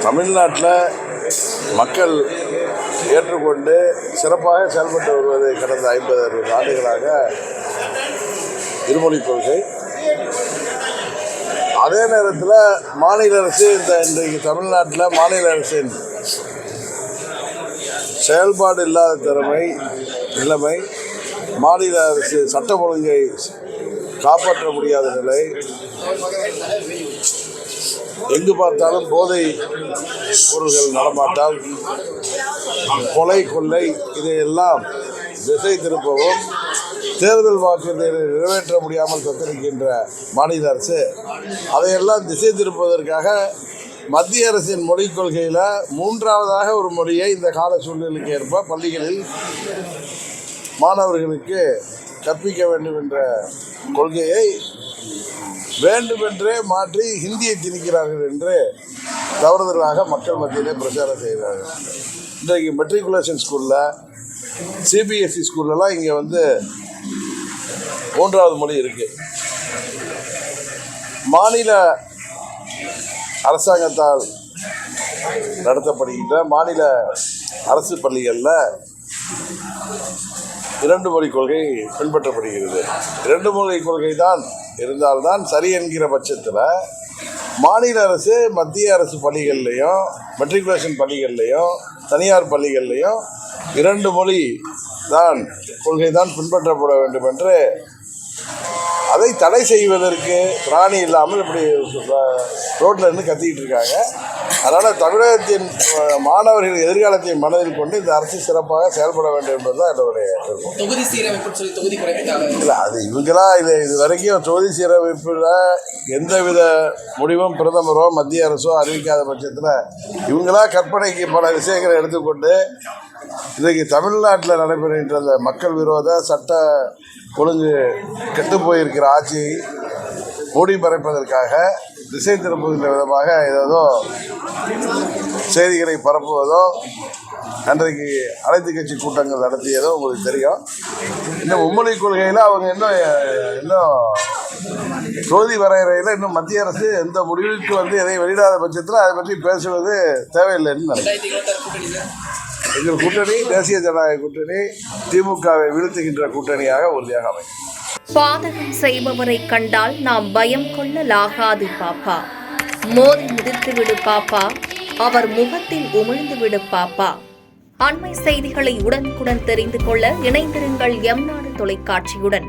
தமிழ்நாட்டில் மக்கள் ஏற்றுக்கொண்டு சிறப்பாக செயல்பட்டு வருவது கடந்த 50-60 ஆண்டுகளாக இருமொழிக் கொள்கை. அதே நேரத்தில் மாநில அரசு இன்றைக்கு தமிழ்நாட்டில் மாநில அரசின் செயல்பாடு இல்லாத நிலைமை, மாநில அரசு சட்டம் ஒழுங்கை காப்பாற்ற முடியாத நிலை, எங்கு பார்த்தாலும் போதை பொருள்கள் நடமாட்டம், கொலை கொள்ளை, இதையெல்லாம் திசை திருப்பவும் தேர்தல் வாக்குறுதிகளை நிறைவேற்ற முடியாமல் தத்தளிக்கின்ற மாநில அரசு அதையெல்லாம் திசை திருப்புவதற்காக மத்திய அரசின் மொழிக் கொள்கையில் 3வதாக ஒரு மொழியை இந்த கால சூழ்நிலைக்கு ஏற்ப பள்ளிகளில் மாணவர்களுக்கு கற்பிக்க வேண்டும் என்ற கொள்கையை வேண்டுமென்றே மாற்றி ஹிந்தியை திணிக்கிறார்கள் என்று தவறுதலாக மக்கள் மத்தியிலே பிரச்சாரம் செய்கிறார்கள். இன்றைக்கு மெட்ரிகுலேஷன் ஸ்கூலில், சிபிஎஸ்சி ஸ்கூல்லலாம் இங்கே 3வது மொழி இருக்குது. மாநில அரசாங்கத்தால் நடத்தப்படுகின்ற மாநில அரசு பள்ளிகளில் 2 மொழி கொள்கை பின்பற்றப்படுகிறது. 2 மொழி கொள்கை தான் இருந்தால்தான் சரி என்கிற பட்சத்தில் மாநில அரசு மத்திய அரசு பள்ளிகள்லையும் மெட்ரிகுலேஷன் பள்ளிகள்லையும் தனியார் பள்ளிகள்லையும் 2 மொழி தான் கொள்கை தான் பின்பற்றப்பட வேண்டும் என்று அதை தடை செய்வதற்கு பிராணி இல்லாமல் இப்படி ரோட்டில் இருந்து கத்திக்கிட்டு இருக்காங்க. அதனால் தமிழகத்தின் மாணவர்கள் எதிர்காலத்தை மனதில் கொண்டு இந்த அரசு சிறப்பாக செயல்பட வேண்டும் என்பதுதான் என்னுடைய விருப்பம். தொகுதி சீரமைப்பு தொகுதி இல்லை, அது இவங்களா இது வரைக்கும் தொகுதி சீரமைப்பில் எந்தவித முடிவும் பிரதமரோ மத்திய அரசோ அறிவிக்காத பட்சத்தில் இவங்களா கற்பனைக்கு பல விஷயங்களை எடுத்துக்கொண்டு இன்றைக்கு தமிழ்நாட்டில் நடைபெறுகின்ற அந்த மக்கள் விரோத சட்ட ஒழுங்கு கெட்டு போயிருக்கிற ஆட்சியை மூடி மறைப்பதற்காக திசை திருப்புகின்ற விதமாக ஏதோ செய்திகளை பரப்புவதோ அன்றைக்கு அனைத்து கட்சி கூட்டங்கள் நடத்தியதோ உங்களுக்கு தெரியும். இன்னும் மும்மொழி கொள்கையில் அவங்க இன்னும் தொகுதி வரையறையில் இன்னும் மத்திய அரசு எந்த முடிவுக்கு எதை வெளியிடாத பட்சத்தில் அதை பற்றி பேசுவது தேவையில்லைன்னு நினைக்கிறேன். எங்கள் கூட்டணி தேசிய ஜனநாயக கூட்டணி திமுகவை வீழ்த்துகின்ற கூட்டணியாக உறுதியாக அமையும். பாதகம் செய்பவரை கண்டால் நாம் பயம் கொள்ளலாகாது பாப்பா. மோதி மிதித்துவிடு பாப்பா, அவர் முகத்தில் உமிழ்ந்துவிடு பாப்பா. அண்மை செய்திகளை உடனுக்குடன் தெரிந்து கொள்ள இணைந்திருங்கள் எம் நாடு தொலைக்காட்சியுடன்.